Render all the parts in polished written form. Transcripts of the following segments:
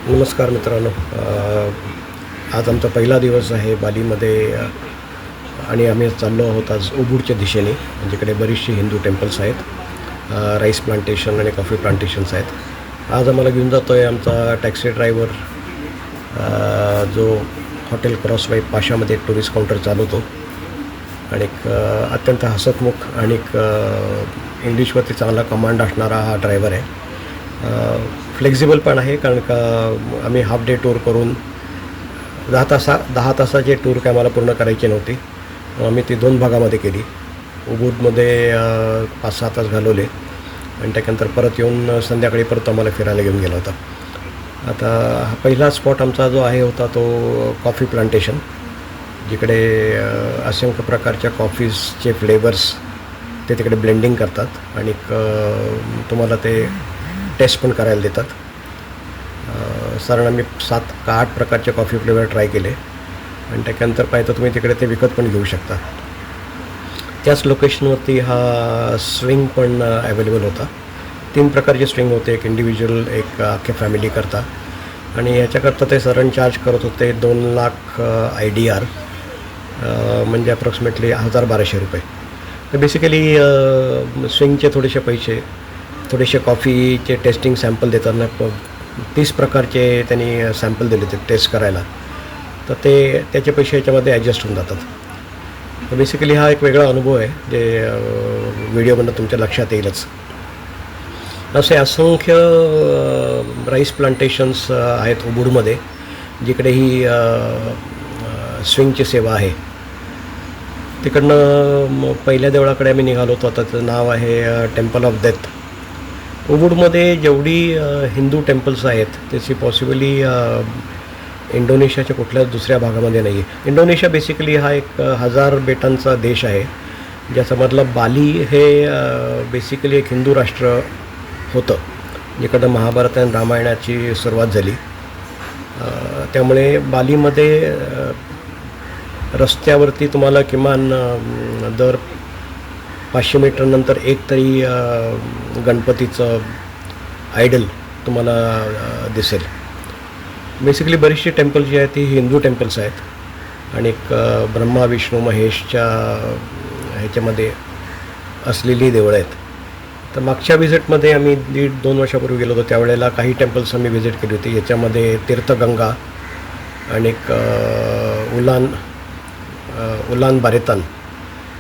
नमस्कार मित्रांनो. आज आमचा पहिला दिवस आहे बालीमध्ये आणि आम्ही चाललो आहोत आज उबूडच्या दिशेने, जिकडे बरीचशी हिंदू टेम्पल्स आहेत, राईस प्लांटेशन आणि कॉफी प्लांटेशन्स आहेत. आज आम्हाला घेऊन जातो आहे आमचा टॅक्सी ड्रायव्हर, जो हॉटेल क्रॉसवाई पाशामध्ये एक टुरिस्ट काउंटर चालवतो आणि अत्यंत हसतमुख आणि इंग्लिशवरती चांगला कमांड असणारा हा ड्रायव्हर आहे. फ्लेक्झिबल पण आहे, कारण का आम्ही हाफ डे टूर करून 10 तासाची टूर काय आम्हाला पूर्ण करायची नव्हती. आम्ही ती 2 भागामध्ये केली. उबूडमध्ये 5-6 तास घालवले आणि त्यानंतर परत येऊन संध्याकाळी परत आम्हाला फिरायला घेऊन गेला होता. आता हा पहिला स्पॉट आमचा जो होता तो कॉफी प्लांटेशन, जिकडे असंख्य प्रकारच्या कॉफीजचे फ्लेवर्स ते तिकडे ब्लेंडिंग करतात आणि तुम्हाला ते टेस्ट पण करायला देतात. साधारण आम्ही 7 का 8 प्रकारचे कॉफी फ्लेवर ट्राय केले आणि त्यानंतर पाहिजे तर तुम्ही तिकडे ते विकत पण घेऊ शकता. त्याच लोकेशनवरती हा स्विंग पण अवेलेबल होता. 3 प्रकारचे स्विंग होते, एक इंडिव्हिज्युअल, एक अख्ख्या फॅमिली करता, आणि ह्याच्याकरता ते साधारण चार्ज करत होते 2 लाख IDR, म्हणजे अप्रॉक्सिमेटली 1200 रुपये. तर बेसिकली स्विंगचे थोडेसे पैसे, थोडेसे कॉफीचे टेस्टिंग सॅम्पल देताना 30 प्रकारचे त्यांनी सॅम्पल दिले ते टेस्ट करायला, तर ते त्याचे पैसे याच्यामध्ये ॲडजस्ट होऊन जातात. तर बेसिकली हा एक वेगळा अनुभव आहे, जे व्हिडिओमधून तुमच्या लक्षात येईलच. असे असंख्य राईस प्लांटेशन्स आहेत उबूडमध्ये, जिकडे ही स्विंगची सेवा आहे. तिकडनं पहिल्या देवळाकडे आम्ही निघालो होतो. आता त्याचं नाव आहे टेम्पल ऑफ डेथ. उबूडमध्ये जेवढी हिंदू टेम्पल्स आहेत त्याची पॉसिबली इंडोनेशियाच्या कुठल्याच दुसऱ्या भागामध्ये नाही आहे. इंडोनेशिया बेसिकली हा एक 1000 बेटांचा देश आहे, ज्याच्यामधलं बाली हे बेसिकली एक हिंदू राष्ट्र होतं, जिकडं महाभारत आणि रामायणाची सुरुवात झाली. त्यामुळे बालीमध्ये रस्त्यावरती तुम्हाला किमान दर 500 मीटरनंतर एक तरी गणपतीचं आयडल तुम्हाला दिसेल. बेसिकली बरीचशी टेम्पल जी आहेत ती हिंदू टेम्पल्स आहेत आणि ब्रह्मा विष्णू महेशच्या ह्याच्यामध्ये असलेली देवळं आहेत. तर मागच्या व्हिजिटमध्ये आम्ही 1.5-2 वर्षापूर्वी गेलो होतो, त्यावेळेला काही टेम्पल्स आम्ही व्हिजिट केली होती. याच्यामध्ये तीर्थगंगा आणि उलान बारेतान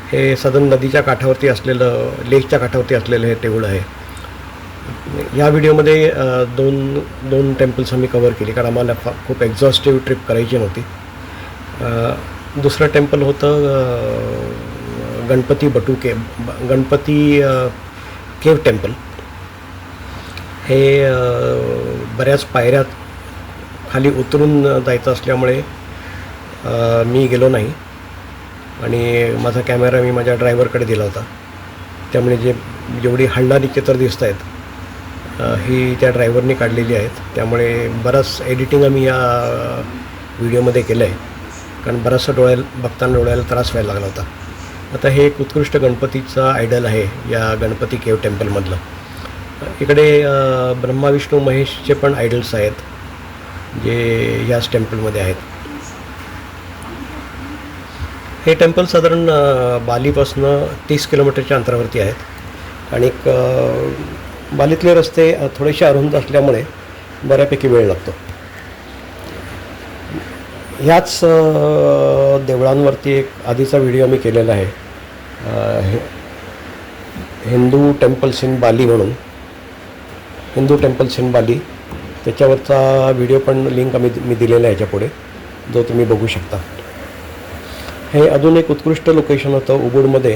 हे साधारण नदीच्या काठावरती असलेलं, लेकच्या काठावरती असलेलं हे देऊळ आहे. या व्हिडिओमध्ये दोन टेम्पल्स आम्ही कवर केली, कारण आम्हाला खूप एक्झॉस्टिव्ह ट्रिप करायची नव्हती. दुसरं टेम्पल होतं गणपती केव टेम्पल. हे बऱ्याच पायऱ्यात खाली उतरून जायचं असल्यामुळे मी गेलो नाही आणि माझा कॅमेरा मी माझ्या ड्रायव्हरकडे दिला होता. त्यामुळे जेवढी हलणारी चित्र दिसत आहेत ही त्या ड्रायव्हरनी काढलेली आहेत. त्यामुळे बरंच एडिटिंग आम्ही या व्हिडिओमध्ये केलं आहे, कारण बराचसा डोळ्याला त्रास व्हायला लागला होता. आता हे एक उत्कृष्ट गणपतीचा आयडल आहे या गणपती केव टेम्पलमधलं. इकडे ब्रह्मा विष्णू महेशचे पण आयडल्स आहेत, जे याच टेम्पलमध्ये आहेत. हे टेम्पल साधारण बालीपासनं 30 किलोमीटरच्या अंतरावरती आहेत आणि बालीतले रस्ते थोडेसे अरुंद असल्यामुळे बऱ्यापैकी वेळ लागतो. ह्याच देवळांवरती एक आधीचा व्हिडिओ मी केलेला आहे, हिंदू टेम्पल्स इन बाली म्हणून, हिंदू टेम्पल्स इन बाली. त्याच्यावरचा व्हिडिओ पण लिंक मी दिलेला आहे ह्याच्यापुढे, जो तुम्ही बघू शकता. हे अजून एक उत्कृष्ट लोकेशन होतं उबूडमध्ये,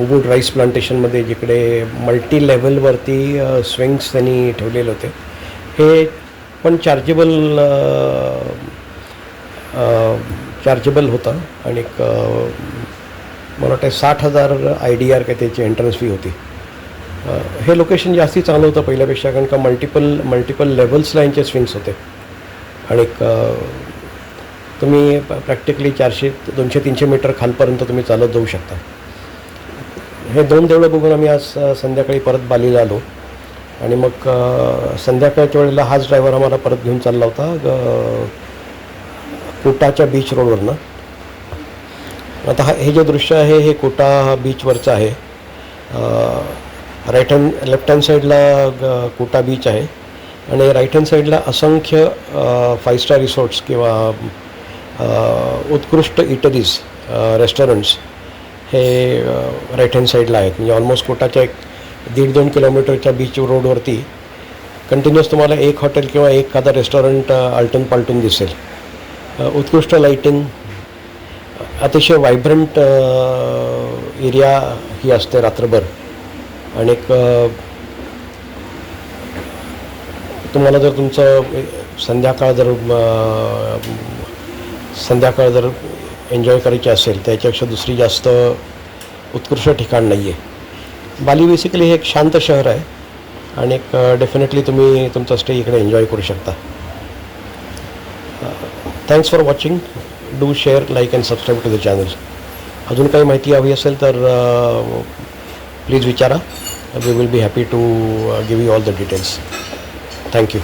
उबूड राईस प्लांटेशनमध्ये, जिकडे मल्टी लेवलवरती स्विंग्स त्यांनी ठेवलेले होते. हे पण चार्जेबल होतं आणि मला वाटतं 60,000 IDR काय त्याची एंट्रन्स फी होती. हे लोकेशन जास्ती चांगलं होतं पहिल्यापेक्षा, कारण का मल्टिपल लेवल्सला यांचे स्विंग्स होते आणि तुम्ही प्रॅक्टिकली 400, 200, 300 मीटर खालपर्यंत तुम्ही चालत जाऊ शकता. हे 2 देवळं बघून आम्ही आज संध्याकाळी परत बालीला आलो आणि मग संध्याकाळच्या वेळेला हाच ड्रायव्हर आम्हाला परत घेऊन चालला होता कोटाच्या बीच रोडवरनं. आता हे जे दृश्य आहे हे कोटा बीचवरचं आहे. लेफ्ट हँड साईडला कोटा बीच आहे आणि राईट हँड साईडला असंख्य 5 स्टार रिसॉर्ट्स किंवा उत्कृष्ट इटरीज रेस्टॉरंट्स हे राईट हँड साईडला आहेत. म्हणजे ऑलमोस्ट कोटाच्या 1.5-2 किलोमीटरच्या बीच रोडवरती कंटिन्युअस तुम्हाला एक हॉटेल किंवा एखादा रेस्टॉरंट आलटून पालटून दिसेल. उत्कृष्ट लाईटिंग, अतिशय व्हायब्रंट एरिया ही असते रात्रभर. आणि तुम्हाला जर तुमचं संध्याकाळ जर एन्जॉय करायची असेल त्याच्यापेक्षा दुसरी जास्त उत्कृष्ट ठिकाण नाही आहे. बाली बेसिकली हे एक शांत शहर आहे आणि डेफिनेटली तुम्ही तुमचा स्टे इकडे एन्जॉय करू शकता. Thanks for watching. Do share, like and subscribe to the channel. अजून काही माहिती हवी असेल तर प्लीज विचारा. We will be happy to give you all the details. Thank you.